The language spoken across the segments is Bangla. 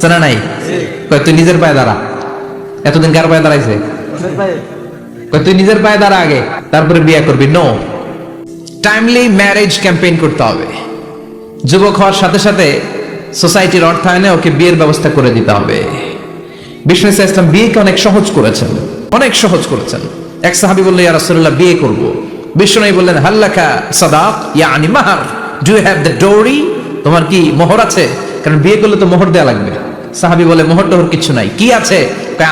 জানা নাই তুই নিজের পায়ে দাঁড়া। এতদিন কার পায়ে দাঁড়াইছে? তুই নিজের পায়ে দাঁড়া আগে, তারপরে বিয়ে করবি। নো, টাইমলি ম্যারেজ ক্যাম্পেইন করতে হবে। যুবক হওয়ার সাথে সাথে সোসাইটির অর্থায়নে ওকে বিয়ের ব্যবস্থা করে দিতে হবে। বিষ্ণু ইসলাম বিয়েকে অনেক সহজ করেছেন, অনেক সহজ করেছেন। এক সাহাবী বললেন, ইয়া রাসূলুল্লাহ, বিয়ে করব। বিষ্ণু বললেন, হাল্লাকা সাদাক ইয়ানি মাহর, ডু ইউ হ্যাভ দ্য ডোরি? তোমার কি মোহর আছে? কারণ বিয়ে করলে তো মোহর দেয়া লাগবে। সাহাবী বলে, মোহর টোহর কিছু নাই। কি আছে?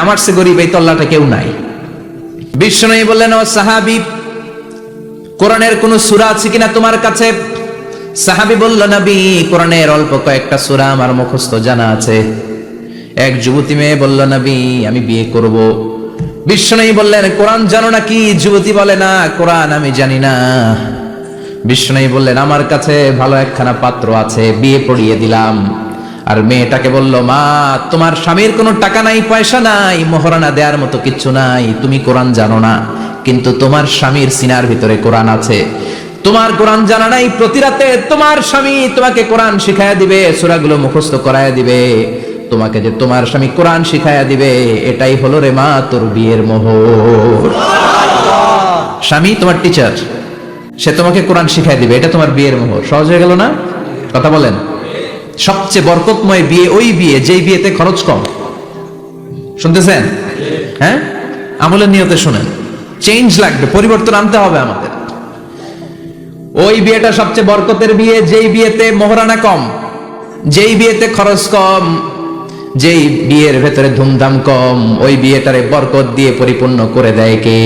আমার সে গরিব এই তল্লাটা কেউ নাই। বিষ্ণু বললেন, ও সাহাবী, কোরআনের কোন সূরা আছে কিনা তোমার কাছে? সাহাবী বলল, নবী, কোরআনের অল্প কয়েকটা সূরা আমার মুখস্থ জানা আছে। এক যুবতী মেয়ে বলল, নবী, আমি বিয়ে করব। বিষ্ণু বললেন, কোরআন জানো নাকি? যুবতী বলে, না, কোরআন আমি জানি না। বিষ্ণু বললেন, আমার কাছে ভালো একখানা পাত্র আছে, বিয়ে পড়িয়ে দিলাম। আর মেয়েটাকে বলল, মা, তোমার স্বামীর কোনো টাকা নাই, পয়সা নাই, মোহরানা দেওয়ার মতো কিচ্ছু নাই, তুমি কোরআন জানো না, কিন্তু তোমার স্বামীর সিনার ভিতরে কোরআন আছে। তোমার কোরআন জানা নাই, প্রতি রাতে তোমার স্বামী তোমাকে কোরআন শিখায়া দিবে, সূরাগুলো মুখস্থ করায়া দিবে। তোমাকে যে তোমার স্বামী কোরআন শিখায়া দিবে, এটাই হলো রে মা তোর বিয়ের মোহর। স্বামী তোমার টিচার, সে তোমাকে কোরআন শিখায় দিবে, এটা তোমার বিয়ের মোহর। সহজ হয়ে গেল না? কথা বলেন। সবচেয়ে বরকতময় বিয়ে ওই বিয়ে যেই বিয়েতে খরচ কম। শুনতেছেন? হ্যাঁ, আমলের নিয়তে শুনেন। চেঞ্জ লাগবে, পরিবর্তন আনতে হবে আমাদের। ওই বিয়েটা সবচেয়ে বরকতের বিয়ে যেই বিয়েতে মোহরানা কম, যেই বিয়েতে খরচ কম, যেই বিয়ের ভেতরে ধুমধাম কম। ওই বিয়েটারে বরকত দিয়ে পরিপূর্ণ করে দেয় কে?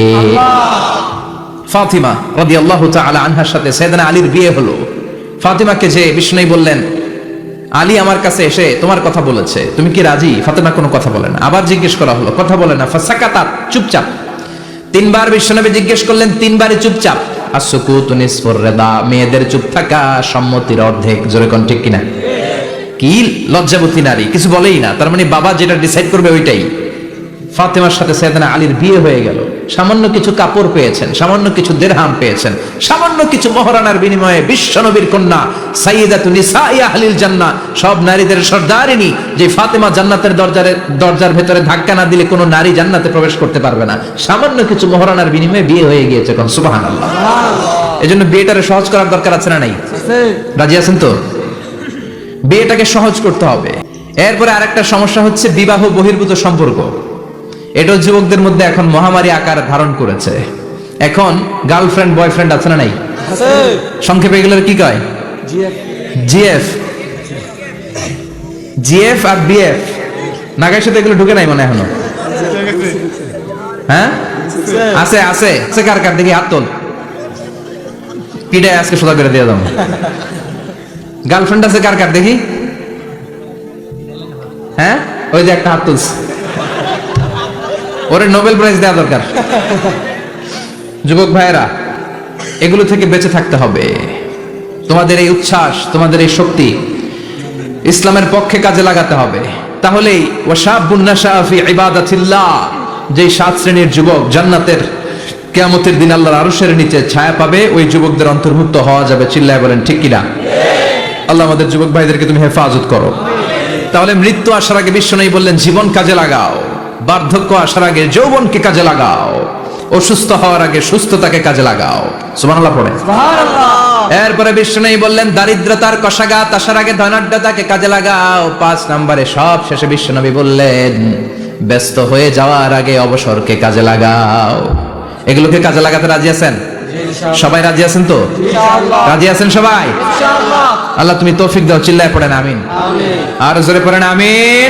ফাতিমা রাদিয়াল্লাহু তাআলা আনহার সাথে সাইয়েদনা আলীর বিয়ে হলো। ফাতিমাকে যে বিষ্ণু বললেন, আলী আমার কাছে এসে তোমার কথা বলেছে, তুমি কি রাজি? ফাতিমা কোনো কথা বলে না। আবার জিজ্ঞেস করা হলো, কথা বলে না। ফাসাকাতাত, চুপচাপ। তিনবার বিষ্ণু জিজ্ঞেস করলেন, তিনবারই চুপচাপ। আসসুকুতু নিসফুর রিদা, মেয়েদের চুপ থাকা সম্মতির অর্ধেক। জোরে কোন ঠিক কিনা? কি লজ্জাবতী নারী, কিছু বলেই না। তার মানে বাবা যেটা ডিসাইড করবে ওইটাই। ফাতেমার সাথে সাইয়েদনা আলীর বিয়ে হয়ে গেল। সামান্য কিছু কাপড় পেয়েছেন, সামান্য কিছু দিরহাম পেয়েছেন, সামান্য কিছু মোহরানার বিনিময়ে বিশ্বনবীর কন্যা সাইয়্যিদাতু নিসাই আহলিল জান্নাহ, সব নারীদের সর্দারিনী, যে ফাতেমা জান্নাতের দরজার ভেতরে ধাক্কা না দিলে কোনো নারী জান্নাতে প্রবেশ করতে পারবে না। সামান্য কিছু মোহরানার বিনিময়ে বিয়ে হয়ে গিয়েছে। কোন সুবহানাল্লাহ। এজন্য বিয়েটারে সহজ করার দরকার আছে না নাই? রাজি আছেন তো? বিয়েটাকে সহজ করতে হবে। এরপরে আরেকটা সমস্যা হচ্ছে বিবাহ বহির্ভূত সম্পর্ক। এটা যুবকদের মধ্যে এখন মহামারী আকার ধারণ করেছে। এখন গার্লফ্রেন্ড বয়ফ্রেন্ড আছে না নাই? সংক্ষেপে এগুলোর কি কয়? জিএফ, জিএফ আর বিএফ। নাগার সাথে এগুলো ঢুকে নাই মনে এখনো? হ্যাঁ, আছে আছে আছে। কার কার দেখি হাত তোল। পিটায় আজকে সোজা করে দিয়ে দাও। গার্লফ্রেন্ড আছে কার কার দেখি? হ্যাঁ, ওই যে একটা হাত তুলছে, ওরে নোবেল প্রাইজ দেওয়া দরকার। যুবক ভাইয়েরা, এগুলো থেকে বেঁচে থাকতে হবে। তোমাদের এই উচ্ছ্বাস, তোমাদের এই শক্তি ইসলামের পক্ষে কাজে লাগাতে হবে। তাহলেই ওয়াশাবুন নাশা ফি ইবাদাতিল্লাহ, যে 7 শ্রেণীর যুবক জান্নাতের কিয়ামতের দিন আল্লাহর আরশের নিচে ছায়া পাবে, ওই যুবকদের অন্তর্ভুক্ত হওয়া যাবে। চিল্লায় বলেন ঠিক কিনা? আল্লাহ আমাদের যুবক ভাইদেরকে তুমি হেফাজত করো। তাহলে মৃত্যু আসার আগে বিষ্ণু বললেন, জীবন কাজে লাগাও। বার্ধক্য আসার আগে যৌবনকে কাজে লাগাও। অসুস্থ হওয়ার আগে সুস্থতাকে কাজে লাগাও। সুবহানাল্লাহ পড়ে। এরপরে বিষ্ণু বললেন, দারিদ্রতার কষাঘাত আসার আগে ধনাঢ্যতাকে কাজে লাগাও। 5 নম্বরে সব শেষে বিশ্বনবী বললেন, ব্যস্ত হয়ে যাওয়ার আগে অবসরকে কাজে লাগাও। এগুলোকে কাজে লাগাতে রাজি আছেন? সবাই রাজি আছেন তো? রাজি আছেন সবাই? আল্লাহ তুমি তৌফিক দাও। চিল্লায় পড়েন আমিন। আর জোরে পড়েন আমিন।